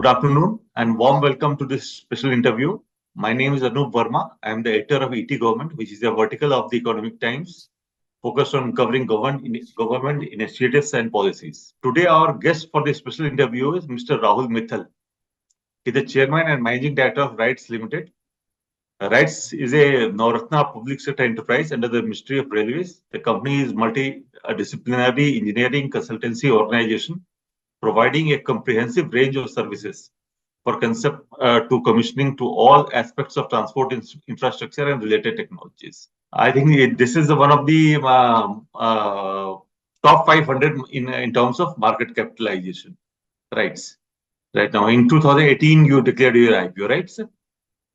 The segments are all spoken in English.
Good afternoon and warm welcome to this special interview. My name is Anup Verma. I am the editor of ET Government, which is a vertical of the Economic Times focused on covering government initiatives and policies. Today, our guest for this special interview is Mr. Rahul Mithal. He is the chairman and managing director of RITES Limited. RITES is a Navratna public sector enterprise under the Ministry of Railways. The company is multidisciplinary engineering consultancy organization providing a comprehensive range of services for concept to commissioning to all aspects of transport infrastructure and related technologies. I think this is one of the top 500 in terms of market capitalization. Right now, in 2018, you declared your IPO, right, sir?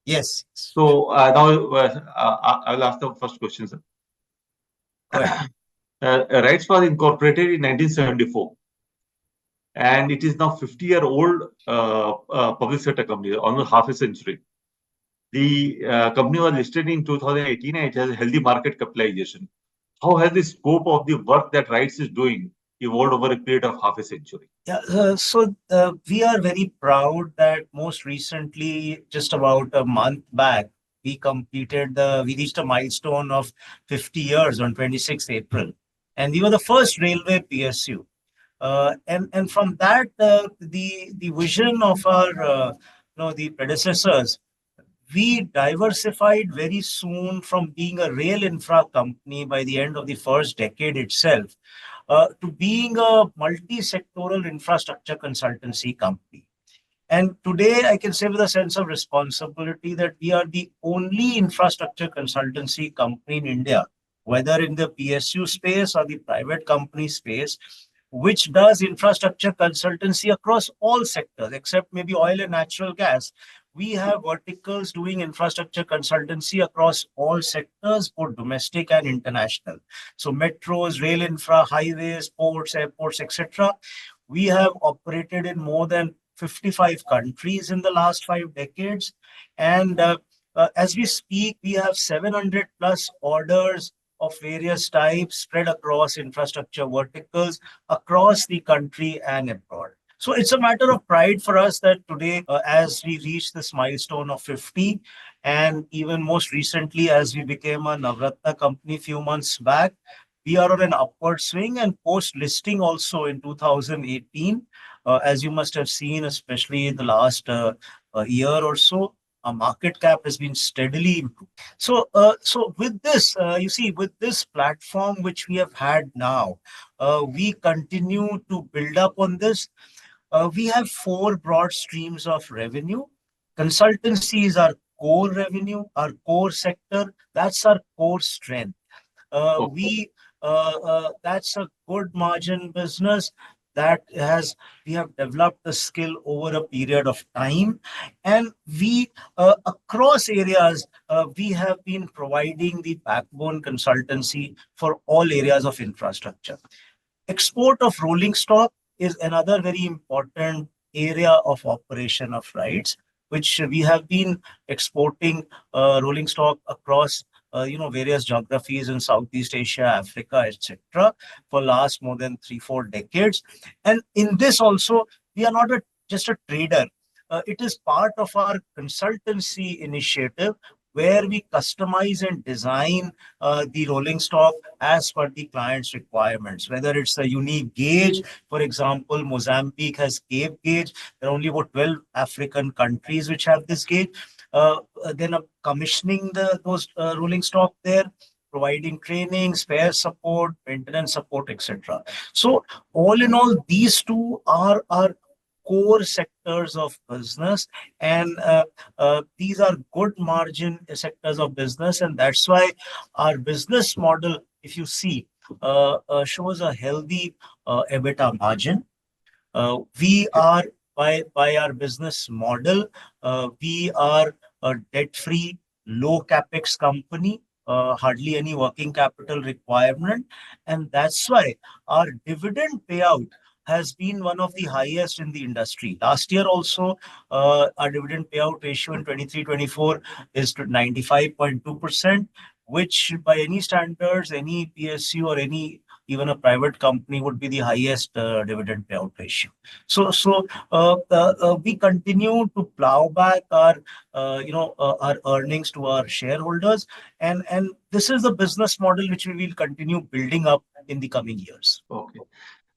Yes. So now I will ask the first question, sir. RITES was incorporated in 1974. And it is now 50-year-old public sector company, almost half a century. The company was listed in 2018 and it has a healthy market capitalization. How has the scope of the work that RITES is doing evolved over a period of half a century? Yeah, so we are very proud that most recently, just about a month back, we reached a milestone of 50 years on 26th April. And we were the first railway PSU. And from that, the vision of our the predecessors, we diversified very soon from being a rail infra company by the end of the first decade itself to being a multi-sectoral infrastructure consultancy company. And today, I can say with a sense of responsibility that we are the only infrastructure consultancy company in India, whether in the PSU space or the private company space, which does infrastructure consultancy across all sectors, except maybe oil and natural gas. We have verticals doing infrastructure consultancy across all sectors, both domestic and international. So metros, rail infra, highways, ports, airports, etc. We have operated in more than 55 countries in the last 5 decades. And as we speak, we have 700 plus orders of various types spread across infrastructure verticals across the country and abroad. So it's a matter of pride for us that today, as we reach this milestone of 50, and even most recently, as we became a Navratna company a few months back, we are on an upward swing, and post-listing also in 2018, as you must have seen, especially in the last year or so, our market cap has been steadily improved. So with this, you see, with this platform which we have had now, we continue to build up on this. We have 4 broad streams of revenue. Consultancy is our core revenue, our core sector. That's our core strength. That's a good margin business. We have developed the skill over a period of time, and we across areas we have been providing the backbone consultancy for all areas of infrastructure. Export of rolling stock is another very important area of operation of RITES, which we have been exporting rolling stock across various geographies in Southeast Asia, Africa, etc., for last more than 3-4 decades. And in this also, we are not just a trader. It is part of our consultancy initiative where we customize and design the rolling stock as per the client's requirements, whether it's a unique gauge. For example, Mozambique has Cape gauge. There are only about 12 African countries which have this gauge. Then commissioning those rolling stock there, providing training, spare support, maintenance support, etc. So all in all, these two are our core sectors of business, and these are good margin sectors of business, and that's why our business model, if you see, shows a healthy EBITDA margin. We are by our business model, we are a debt-free, low capex company, hardly any working capital requirement, and that's why our dividend payout has been one of the highest in the industry. Last year also, our dividend payout ratio in 23-24 is to 95.2%, which by any standards, any PSU or any even a private company would be the highest dividend payout ratio. We continue to plow back our earnings to our shareholders, and this is the business model which we will continue building up in the coming years. Okay.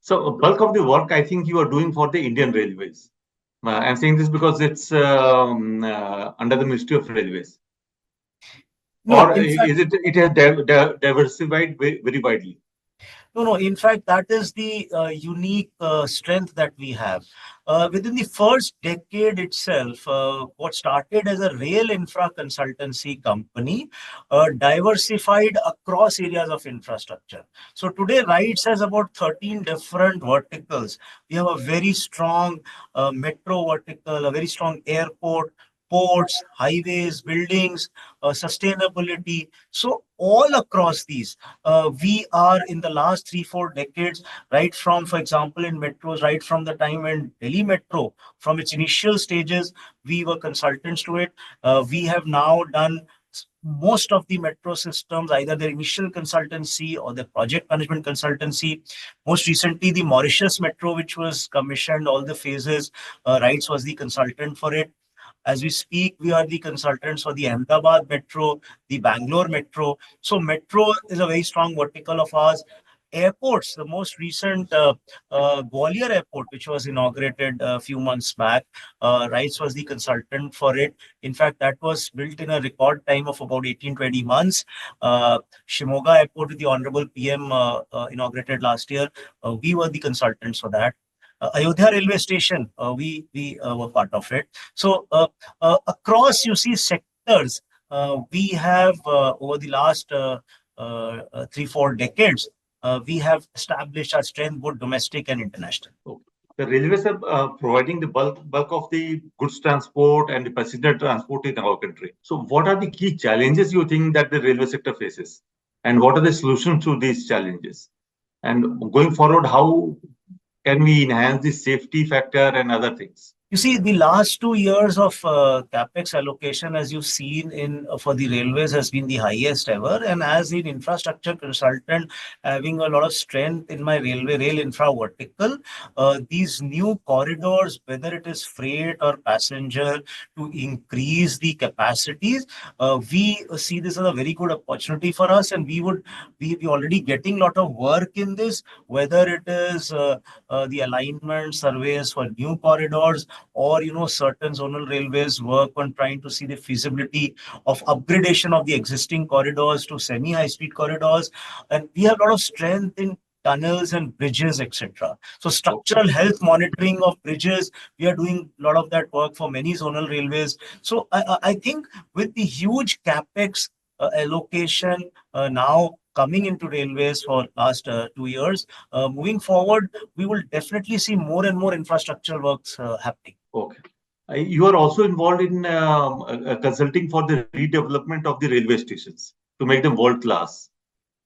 So bulk of the work I think you are doing for the Indian Railways. I'm saying this because it's under the Ministry of Railways. No, Or in fact, is it has diversified very widely? no. In fact, that is the unique strength that we have. Within the first decade itself, what started as a rail infra consultancy company diversified across areas of infrastructure. So today, RITES has about 13 different verticals. We have a very strong metro vertical, a very strong airport, ports, highways, buildings, sustainability. So all across these, we are in the last 3-4 decades, right from, for example, in metros, right from the time when Delhi Metro, from its initial stages, we were consultants to it. We have now done most of the metro systems, either their initial consultancy or the project management consultancy. Most recently, the Mauritius Metro, which was commissioned, all the phases, RITES was the consultant for it. As we speak, we are the consultants for the Ahmedabad Metro, the Bangalore Metro. So Metro is a very strong vertical of ours. Airports, the most recent Gwalior Airport, which was inaugurated a few months back, RITES was the consultant for it. In fact, that was built in a record time of about 18-20 months. Shimoga Airport, with the Honorable PM inaugurated last year, we were the consultants for that. Ayodhya Railway Station, we were part of it. So across, you see, sectors, we have over the last 3-4 decades, we have established our strength both domestic and international. Okay. The railways are providing the bulk of the goods transport and the passenger transport in our country. So, what are the key challenges you think that the railway sector faces, and what are the solutions to these challenges? And going forward, how can we enhance the safety factor and other things? You see, the last 2 years of capex allocation, as you've seen in for the railways, has been the highest ever. And as an infrastructure consultant, having a lot of strength in my rail infra vertical, these new corridors, whether it is freight or passenger, to increase the capacities, we see this as a very good opportunity for us, and we already getting a lot of work in this, whether it is the alignment surveys for new corridors, or certain zonal railways work on trying to see the feasibility of upgradation of the existing corridors to semi-high speed corridors. And we have a lot of strength in tunnels and bridges, etc. So structural health monitoring of bridges, we are doing a lot of that work for many zonal railways. So I think with the huge capex allocation now coming into railways for last 2 years, moving forward, we will definitely see more and more infrastructure works happening. Okay. You are also involved in consulting for the redevelopment of the railway stations to make them world class.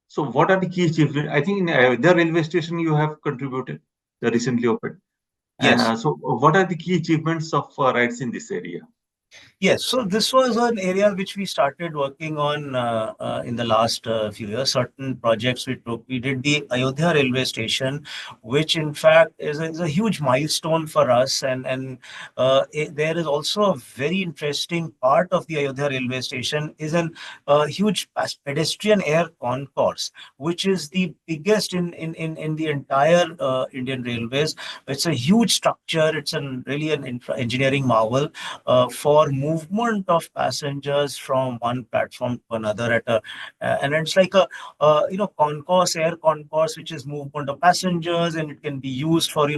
So, what are the key achievements? I think in the railway station you have contributed, the recently opened. Yes. So, what are the key achievements of RITES in this area? Yes, so this was an area which we started working on in the last few years. Certain projects we took. We did the Ayodhya railway station, which in fact is a huge milestone for us. And there is also a very interesting part of the Ayodhya railway station is an huge pedestrian air concourse, which is the biggest in the entire Indian railways. It's a huge structure. It's really an engineering marvel for movement of passengers from one platform to another and it's like a concourse, air concourse, which is movement of passengers, and it can be used for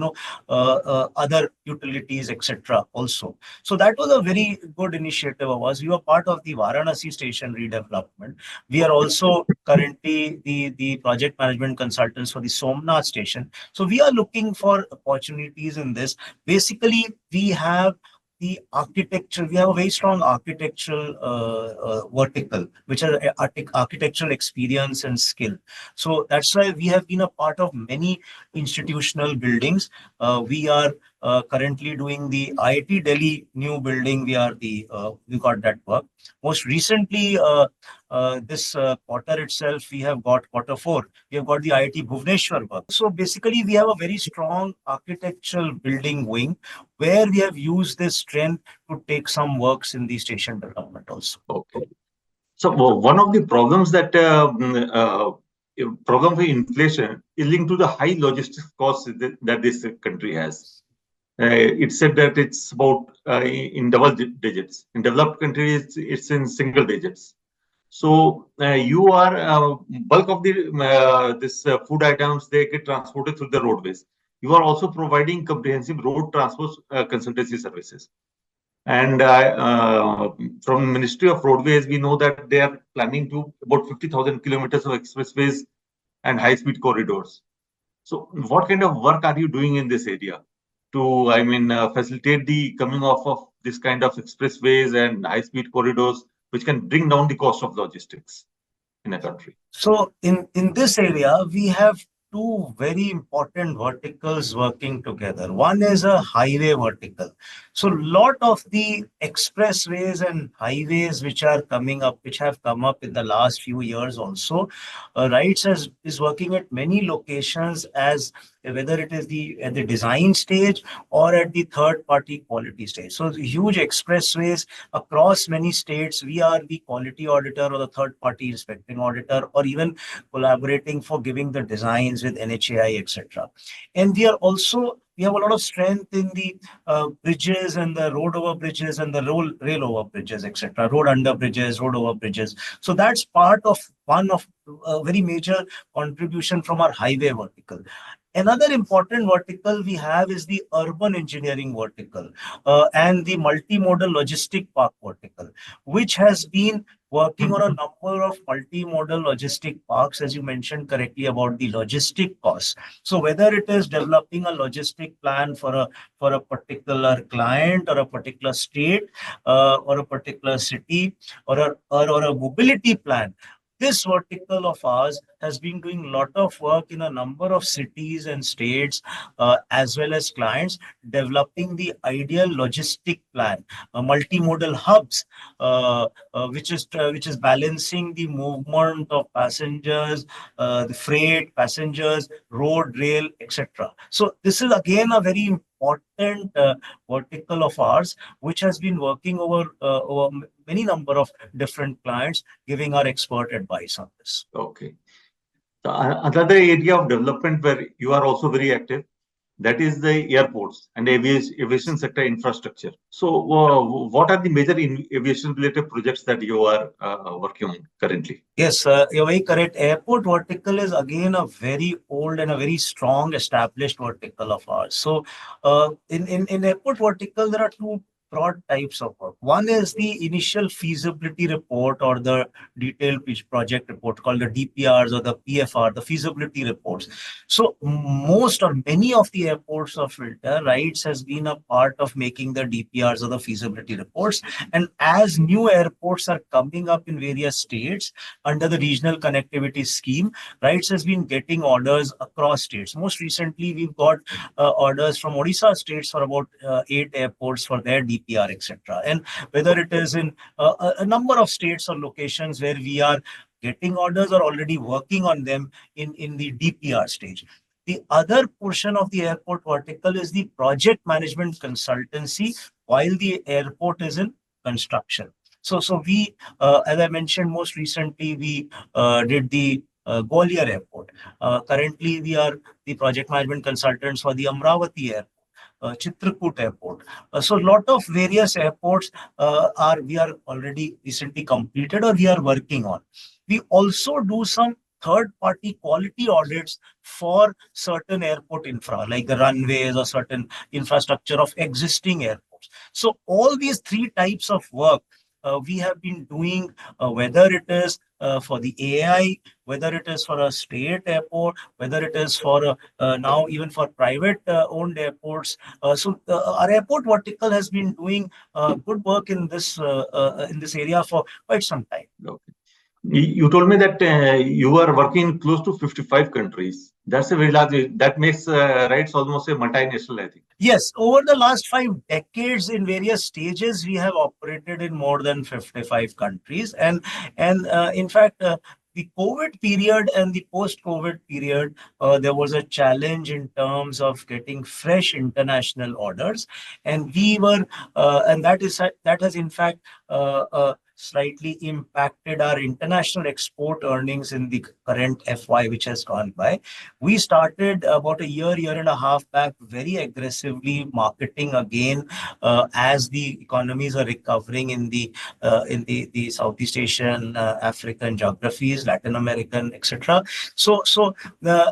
other utilities, etc. also. So that was a very good initiative of us. We were part of the Varanasi station redevelopment. We are also currently the project management consultants for the Somnath station. So we are looking for opportunities in this. Basically, we have the architecture, we have a very strong architectural vertical, which are architectural experience and skill. So that's why we have been a part of many institutional buildings. We are currently doing the IIT Delhi new building. We got that work. Most recently, this quarter itself, we have got quarter 4. We have got the IIT Bhubaneswar work. So basically, we have a very strong architectural building wing where we have used this strength to take some works in the station development also. Okay. So one of the problems that problem for inflation is linked to the high logistics costs that this country has. It's said that it's about in double digits. In developed countries, it's in single digits. So you are bulk of the this food items, they get transported through the roadways. You are also providing comprehensive road transport consultancy services. And from Ministry of Roadways, we know that they are planning to about 50,000 kilometers of expressways and high-speed corridors. So what kind of work are you doing in this area to, facilitate the coming off of this kind of expressways and high-speed corridors, which can bring down the cost of logistics in a country? So in this area, we have two very important verticals working together. One is a highway vertical. So lot of the expressways and highways which are coming up, which have come up in the last few years also, RITES is working at many locations as whether it is at the design stage or at the third party quality stage. So huge expressways across many states, we are the quality auditor or the third party inspecting auditor, or even collaborating for giving the designs with NHAI, etc. And we have a lot of strength in the bridges and the road over bridges and the rail over bridges, etc. Road under bridges, road over bridges. So that's part of one of a very major contribution from our highway vertical. Another important vertical we have is the urban engineering vertical and the multimodal logistic park vertical, which has been working on a number of multimodal logistic parks, as you mentioned correctly about the logistic costs. So whether it is developing a logistic plan for a particular client or a particular state or a particular city or a mobility plan, this vertical of ours has been doing a lot of work in a number of cities and states, as well as clients, developing the ideal logistic plan, multimodal hubs, which is balancing the movement of passengers, the freight, passengers, road, rail, etc. So this is again a very important vertical of ours, which has been working over many number of different clients, giving our expert advice on this. Okay. So another area of development where you are also very active, that is the airports and aviation sector infrastructure. So what are the major aviation related projects that you are working on currently? Yes, you're very correct. Airport vertical is again a very old and a very strong established vertical of ours. So in airport vertical, there are two broad types of work. One is the initial feasibility report or the detailed project report called the DPRs or the PFR, the feasibility reports. So most or many of the airports of Filter, RITES has been a part of making the DPRs or the feasibility reports. And as new airports are coming up in various states under the regional connectivity scheme, RITES has been getting orders across states. Most recently, we've got orders from Odisha states for about 8 airports for their DPR, etc. And whether it is in a number of states or locations where we are getting orders or already working on them in the DPR stage. The other portion of the airport vertical is the project management consultancy while the airport is in construction. So we, as I mentioned, most recently we did the Gwalior Airport. Currently, we are the project management consultants for the Amravati Airport. Chitrakoot Airport. So a lot of various airports we are already recently completed or we are working on. We also do some third-party quality audits for certain airport infra, like the runways or certain infrastructure of existing airports. So all these three types of work we have been doing, whether it is for the AI, whether it is for a state airport, whether it is for now even for private owned airports. So our airport vertical has been doing good work in this area for quite some time. Okay. You told me that you are working in close to 55 countries. That's a very large. That makes RITES almost a multinational, I think. Yes, over the last 5 decades, in various stages, we have operated in more than 55 countries, and in fact, the COVID period and the post-COVID period, there was a challenge in terms of getting fresh international orders, and that has in fact slightly impacted our international export earnings in the current FY, which has gone by. We started about a year and a half back, very aggressively marketing again as the economies are recovering in the Southeast Asian, African geographies, Latin American, etc. So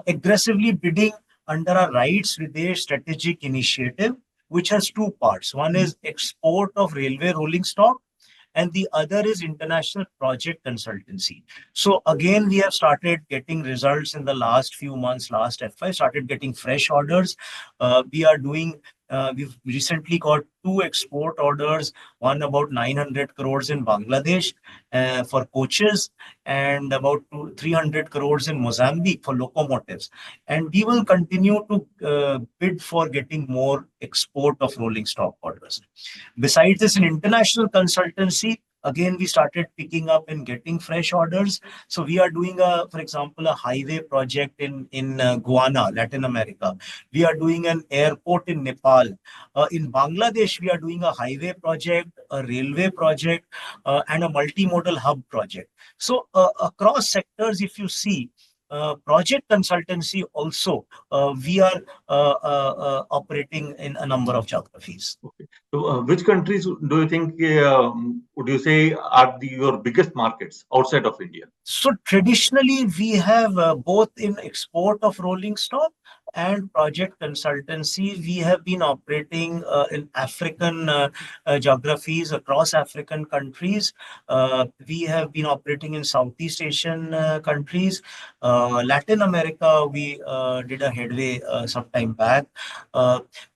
aggressively bidding under our RITES Videsh strategic initiative, which has two parts. One is export of railway rolling stock, and the other is international project consultancy. So again, we have started getting results in the last few months. Last FY started getting fresh orders. We've recently got two export orders, one about 900 crores in Bangladesh for coaches, and about 300 crores in Mozambique for locomotives. And we will continue to bid for getting more export of rolling stock orders. Besides this, in international consultancy, again, we started picking up and getting fresh orders. So we are doing, for example, a highway project in Guyana, Latin America. We are doing an airport in Nepal. In Bangladesh, we are doing a highway project, a railway project, and a multimodal hub project. So across sectors, if you see, project consultancy also, we are operating in a number of geographies. Okay. So, which countries do you think would you say are your biggest markets outside of India? So traditionally, we have both in export of rolling stock and project consultancy. We have been operating in African geographies, across African countries. We have been operating in Southeast Asian countries. Latin America, we did a headway some time back.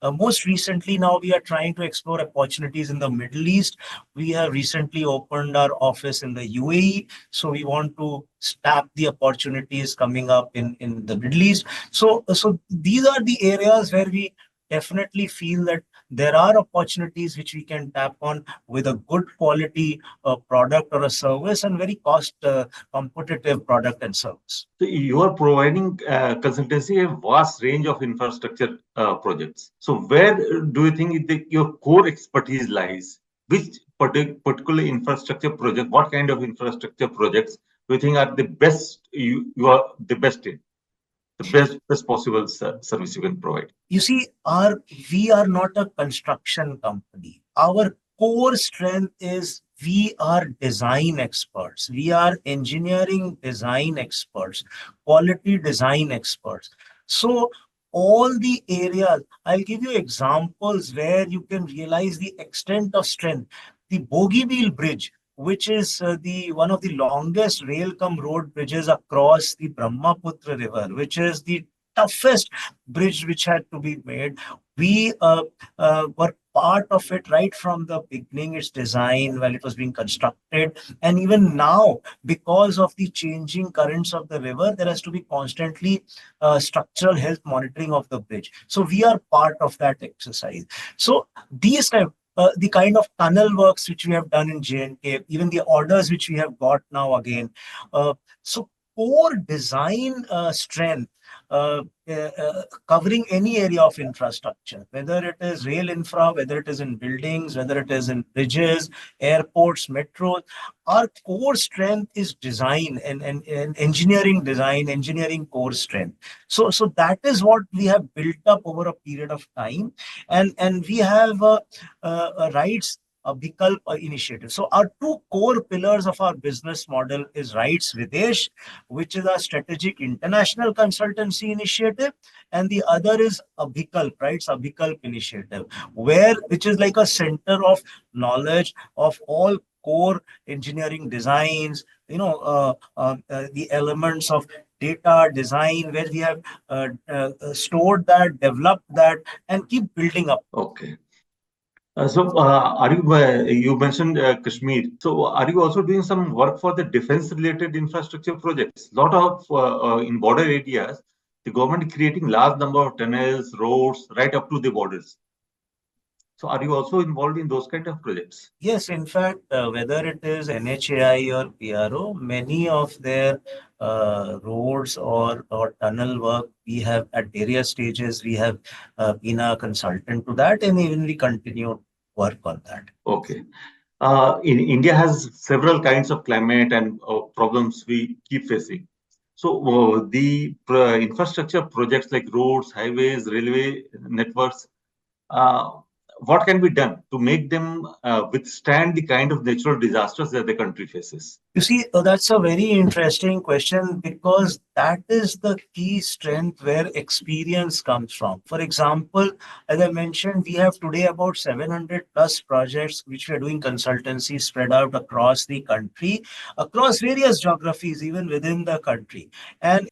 Most recently, now we are trying to explore opportunities in the Middle East. We have recently opened our office in the UAE, so we want to tap the opportunities coming up in the Middle East. So these are the areas where we definitely feel that there are opportunities which we can tap on with a good quality product or a service, and very cost competitive product and service. So you are providing consultancy a vast range of infrastructure projects. So where do you think your core expertise lies? Which particular infrastructure project, what kind of infrastructure projects do you think are the best you are the best in? The best possible service you can provide. You see, we are not a construction company. Our core strength is we are design experts. We are engineering design experts, quality design experts. So all the areas, I'll give you examples where you can realize the extent of strength. The Bogeybill Bridge, which is the one of the longest rail cum road bridges across the Brahmaputra River, which is the toughest bridge which had to be made. We were part of it right from the beginning, its design, while it was being constructed. And even now, because of the changing currents of the river, there has to be constantly structural health monitoring of the bridge. So we are part of that exercise. So these the kind of tunnel works which we have done in J&K, even the orders which we have got now again. So core design strength, covering any area of infrastructure, whether it is rail infra, whether it is in buildings, whether it is in bridges, airports, metros. Our core strength is design and engineering design, engineering core strength. So that is what we have built up over a period of time. And we have RITES Vikalp initiative. So our two core pillars of our business model is RITES Videsh, which is a strategic international consultancy initiative, and the other is a Vikalp, RITES Vikalp initiative, which is like a center of knowledge of all core engineering designs, the elements of data design, where we have stored that, developed that, and keep building up. Okay. Are you, you mentioned Kashmir. So, are you also doing some work for the defense-related infrastructure projects? Lot of in border areas, the government creating large number of tunnels, roads, right up to the borders. So, are you also involved in those kind of projects? Yes, in fact, whether it is NHAI or PRO, many of their roads or tunnel work, we have at various stages, we have been a consultant to that, and even we continue work on that. Okay. In India has several kinds of climate and problems we keep facing. So the infrastructure projects like roads, highways, railway networks, uh, what can be done to make them withstand the kind of natural disasters that the country faces? You see, that's a very interesting question because that is the key strength where experience comes from. For example, as I mentioned, we have today about 700 plus projects which we are doing consultancy spread out across the country, across various geographies, even within the country, and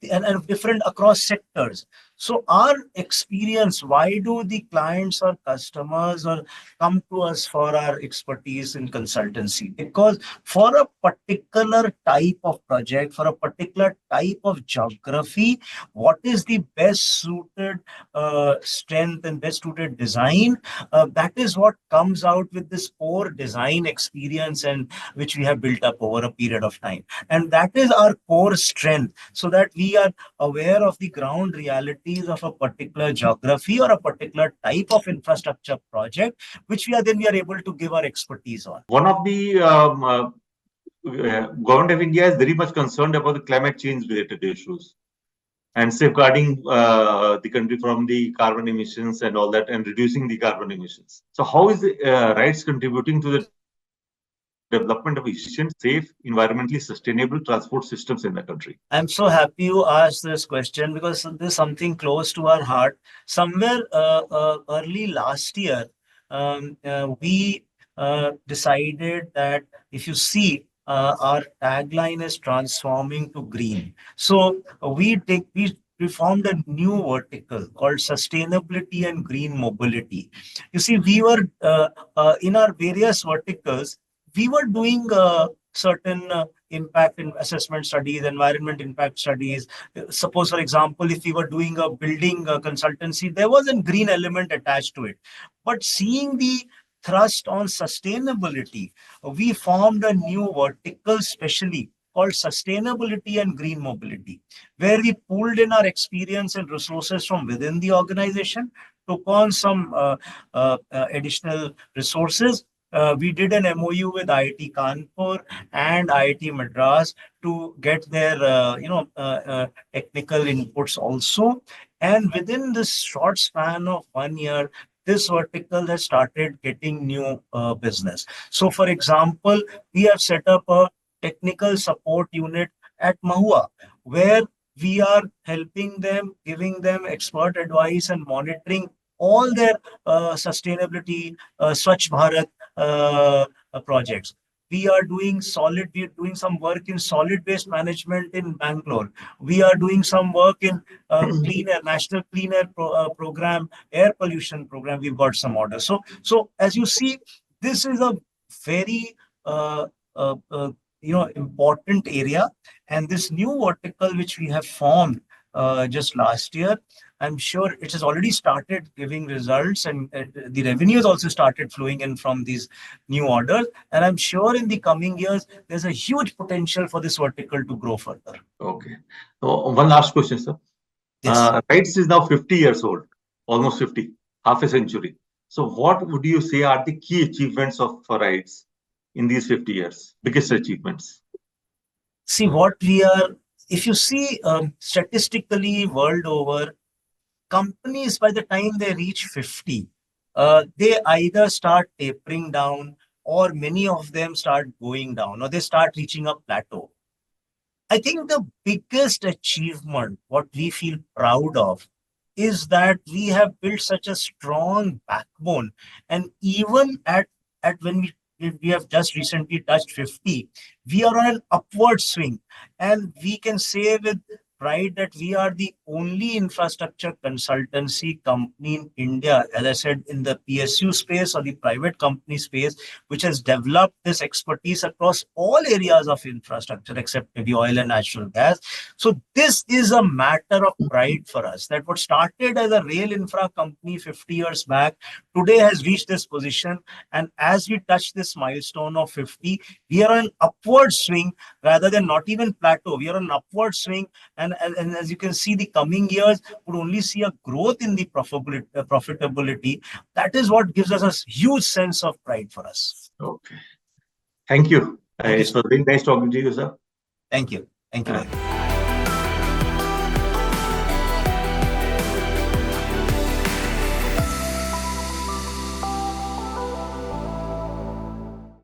different across sectors. So our experience, why do the clients or customers or come to us for our expertise in consultancy? Because for a particular type of project, for a particular type of geography, what is the best suited strength and best suited design? That is what comes out with this core design experience and which we have built up over a period of time. And that is our core strength, so that we are aware of the ground realities of a particular geography or a particular type of infrastructure project, which we are able to give our expertise on. One of the government of India is very much concerned about the climate change related issues and safeguarding the country from the carbon emissions and all that and reducing the carbon emissions. So, how is the RITES contributing to the development of efficient, safe, environmentally sustainable transport systems in the country? I'm so happy you asked this question because this is something close to our heart. Somewhere early last year, we decided that if you see, our tagline is transforming to green. So we formed a new vertical called sustainability and green mobility. You see, we were in our various verticals, we were doing certain impact and assessment studies, environment impact studies. Suppose, for example, if we were doing a building consultancy, there was a green element attached to it. But seeing the thrust on sustainability, we formed a new vertical specially called sustainability and green mobility, where we pulled in our experience and resources from within the organization, took on some additional resources. We did an MOU with IIT Kanpur and IIT Madras to get their technical inputs also. And within this short span of 1 year, this vertical has started getting new business. So, for example, we have set up a technical support unit at Mahua, where we are helping them, giving them expert advice and monitoring all their sustainability, Swachh Bharat projects. We are doing some work in solid waste management in Bangalore. We are doing some work in clean air, national clean air program, air pollution program. We've got some orders. So as you see, this is a very uh, uh, important area, and this new vertical which we have formed just last year, I'm sure it has already started giving results, and the revenue has also started flowing in from these new orders. And I'm sure in the coming years, there's a huge potential for this vertical to grow further. Okay. So, one last question, sir. Yes. RITES is now 50 years old, almost 50, half a century. So, what would you say are the key achievements of RITES in these 50 years? Biggest achievements? See, what we are, if you see statistically world over, companies by the time they reach 50, they either start tapering down, or many of them start going down, or they start reaching a plateau. I think the biggest achievement, what we feel proud of, is that we have built such a strong backbone. And even at when we have just recently touched 50, we are on an upward swing. And we can say with pride that we are the only infrastructure consultancy company in India, as I said, in the PSU space or the private company space, which has developed this expertise across all areas of infrastructure except maybe oil and natural gas. So this is a matter of pride for us, that what started as a rail infra company 50 years back today has reached this position. And as we touch this milestone of 50, we are on an upward swing rather than not even plateau. We are on an upward swing. And as you can see, the coming years would only see a growth in the profitability. That is what gives us a huge sense of pride for us. Okay. Thank you. Thank you, It was very nice talking to you, sir. Thank you. Thank you very much.